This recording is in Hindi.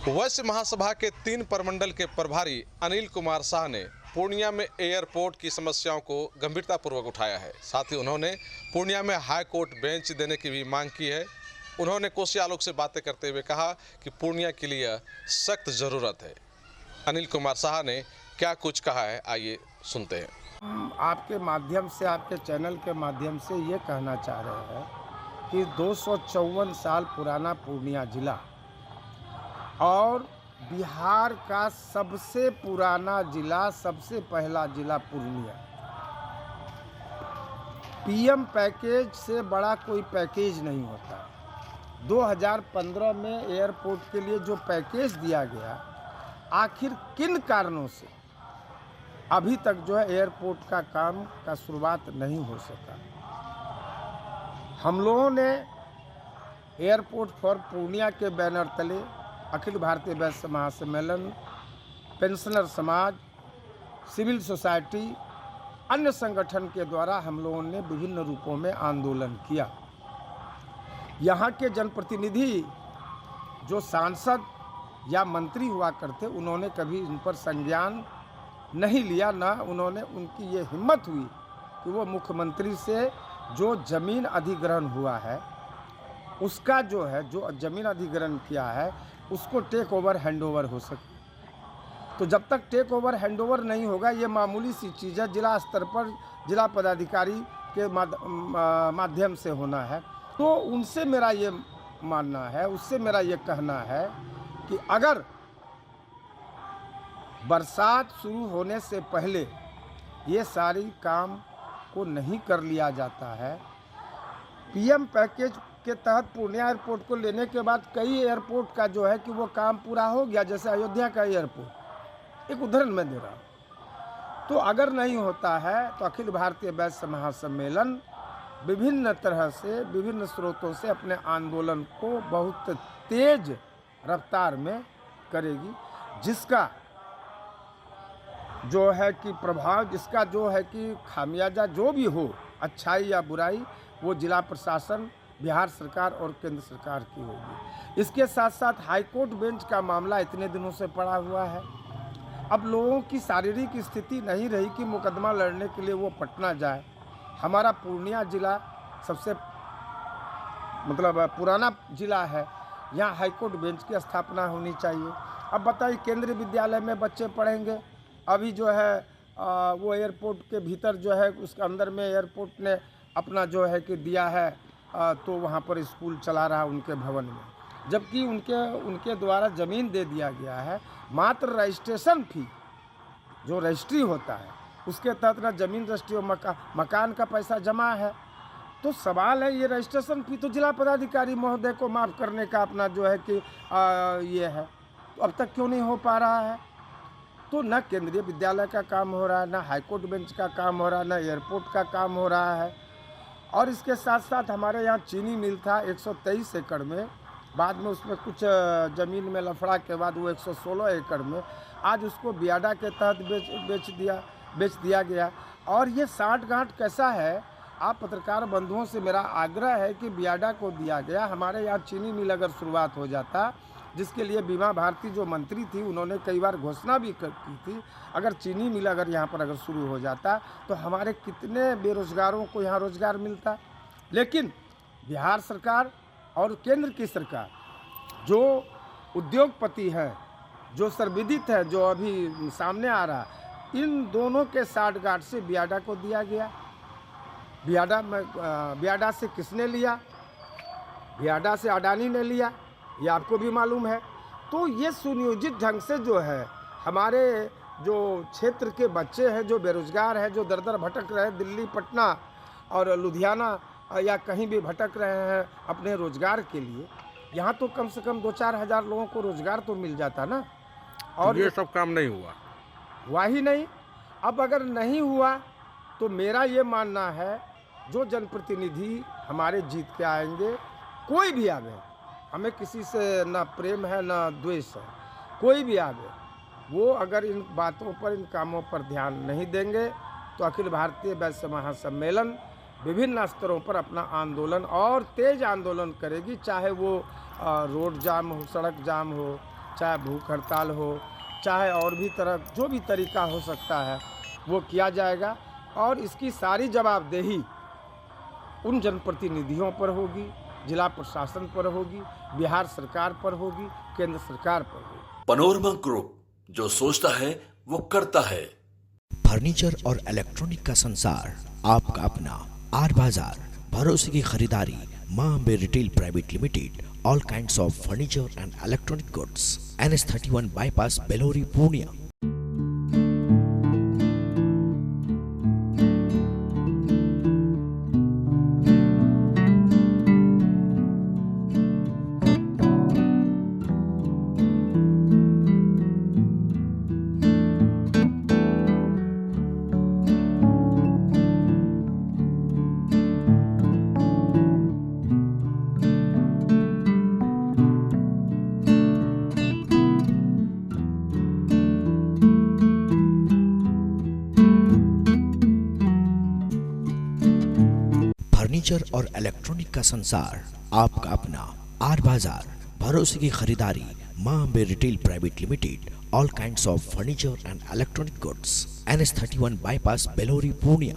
वैश्य महासभा के 3 प्रमंडल के प्रभारी अनिल कुमार शाह ने पूर्णिया में एयरपोर्ट की समस्याओं को गंभीरतापूर्वक उठाया है। साथ ही उन्होंने पूर्णिया में हाई कोर्ट बेंच देने की भी मांग की है। उन्होंने कोसी आलोक से बातें करते हुए कहा कि पूर्णिया के लिए सख्त ज़रूरत है। अनिल कुमार शाह ने क्या कुछ कहा है, आइए सुनते हैं। आपके माध्यम से, आपके चैनल के माध्यम से ये कहना चाह रहे हैं कि 254 साल पुराना पूर्णिया जिला और बिहार का सबसे पुराना जिला, सबसे पहला जिला पूर्णिया, पीएम पैकेज से बड़ा कोई पैकेज नहीं होता। 2015 में एयरपोर्ट के लिए जो पैकेज दिया गया, आखिर किन कारणों से अभी तक जो है एयरपोर्ट का काम का शुरुआत नहीं हो सका। हम लोगों ने एयरपोर्ट फॉर पूर्णिया के बैनर तले अखिल भारतीय वैश्य महासम्मेलन, पेंशनर समाज, सिविल सोसाइटी, अन्य संगठन के द्वारा हम लोगों ने विभिन्न रूपों में आंदोलन किया। यहाँ के जनप्रतिनिधि जो सांसद या मंत्री हुआ करते, उन्होंने कभी इन पर संज्ञान नहीं लिया, ना उन्होंने, उनकी ये हिम्मत हुई कि वो मुख्यमंत्री से जो ज़मीन अधिग्रहण हुआ है उसका जो है, जो ज़मीन अधिग्रहण किया है, उसको टेक ओवर हैंड ओवर हो सके। तो जब तक टेक ओवर हैंड ओवर नहीं होगा, ये मामूली सी चीज़ है, जिला स्तर पर जिला पदाधिकारी के माध्यम से होना है। तो उनसे मेरा ये मानना है, उससे मेरा ये कहना है कि अगर बरसात शुरू होने से पहले ये सारी काम को नहीं कर लिया जाता है, पीएम पैकेज के तहत पूर्णिया एयरपोर्ट को लेने के बाद कई एयरपोर्ट का जो है कि वो काम पूरा हो गया, जैसे अयोध्या का एयरपोर्ट, एक उदाहरण मैं दे रहा हूँ। तो अगर नहीं होता है तो अखिल भारतीय वैश्य महासम्मेलन विभिन्न तरह से, विभिन्न स्रोतों से अपने आंदोलन को बहुत तेज रफ्तार में करेगी, जिसका जो है कि प्रभाव, जिसका जो है कि खामियाजा जो भी हो, अच्छाई या बुराई, वो जिला प्रशासन, बिहार सरकार और केंद्र सरकार की होगी। इसके साथ साथ हाईकोर्ट बेंच का मामला इतने दिनों से पड़ा हुआ है। अब लोगों की शारीरिक स्थिति नहीं रही कि मुकदमा लड़ने के लिए वो पटना जाए। हमारा पूर्णिया जिला सबसे पुराना जिला है, यहाँ हाईकोर्ट बेंच की स्थापना होनी चाहिए। अब बताइए, केंद्रीय विद्यालय में बच्चे पढ़ेंगे, अभी जो है वो एयरपोर्ट के भीतर जो है, उसके अंदर में एयरपोर्ट ने अपना जो है कि दिया है, तो वहाँ पर स्कूल चला रहा उनके भवन में, जबकि उनके द्वारा ज़मीन दे दिया गया है। मात्र रजिस्ट्रेशन फी जो रजिस्ट्री होता है, उसके तहत ना ज़मीन रजिस्ट्री और मकान का पैसा जमा है। तो सवाल है, ये रजिस्ट्रेशन फी तो जिला पदाधिकारी महोदय को माफ़ करने का अपना जो है कि ये है, तो अब तक क्यों नहीं हो पा रहा है? तो न केंद्रीय विद्यालय का काम हो रहा है, ना हाईकोर्ट बेंच का काम हो रहा है, ना एयरपोर्ट का काम हो रहा है। और इसके साथ साथ हमारे यहाँ चीनी मिल था 123 एकड़ में, बाद में उसमें कुछ ज़मीन में लफड़ा के बाद वो 116 एकड़ में, आज उसको बियाडा के तहत बेच दिया गया। और ये साठगांठ कैसा है, आप पत्रकार बंधुओं से मेरा आग्रह है कि बियाडा को दिया गया। हमारे यहाँ चीनी मिल अगर शुरुआत हो जाता, जिसके लिए बीमा भारती जो मंत्री थी, उन्होंने कई बार घोषणा भी की थी, अगर चीनी मिल अगर यहाँ पर अगर शुरू हो जाता तो हमारे कितने बेरोजगारों को यहाँ रोजगार मिलता। लेकिन बिहार सरकार और केंद्र की सरकार, जो उद्योगपति है, जो सर्वविदित है, जो अभी सामने आ रहा, इन दोनों के साठगांठ से बियाडा को दिया गया। बियाडा से किसने लिया? बियाडा से अडानी ने लिया, ये आपको भी मालूम है। तो ये सुनियोजित ढंग से जो है, हमारे जो क्षेत्र के बच्चे हैं, जो बेरोजगार हैं, जो दर दर भटक रहे हैं, दिल्ली, पटना और लुधियाना या कहीं भी भटक रहे हैं अपने रोजगार के लिए, यहाँ तो कम से कम 2-4 हज़ार लोगों को रोजगार तो मिल जाता ना। और ये सब काम नहीं हुआ ही नहीं। अब अगर नहीं हुआ तो मेरा ये मानना है, जो जनप्रतिनिधि हमारे जीत के आएंगे, कोई भी आवे, हमें किसी से ना प्रेम है ना द्वेष है, कोई भी आवे, वो अगर इन बातों पर, इन कामों पर ध्यान नहीं देंगे तो अखिल भारतीय वैश्य महासम्मेलन विभिन्न स्तरों पर अपना आंदोलन और तेज आंदोलन करेगी, चाहे वो रोड जाम हो, सड़क जाम हो, चाहे भूख हड़ताल हो, चाहे और भी तरह जो भी तरीका हो सकता है वो किया जाएगा और इसकी सारी जवाबदेही उन जनप्रतिनिधियों पर होगी, जिला प्रशासन पर होगी, बिहार सरकार पर होगी, केंद्र सरकार पर होगी। पनोरमा ग्रुप, जो सोचता है वो करता है। फर्नीचर और इलेक्ट्रॉनिक का संसार, आपका अपना आर बाजार, भरोसे की खरीदारी, Maa Ambe retail private limited, all kinds of furniture and electronic goods, NS31 bypass, Belori, Purnia. Furniture और इलेक्ट्रॉनिक का संसार, आपका अपना आर बाजार, भरोसे की खरीदारी, Maa Ambe retail private limited, all kinds of furniture and electronic goods, NS31 bypass, Belori, Purnia.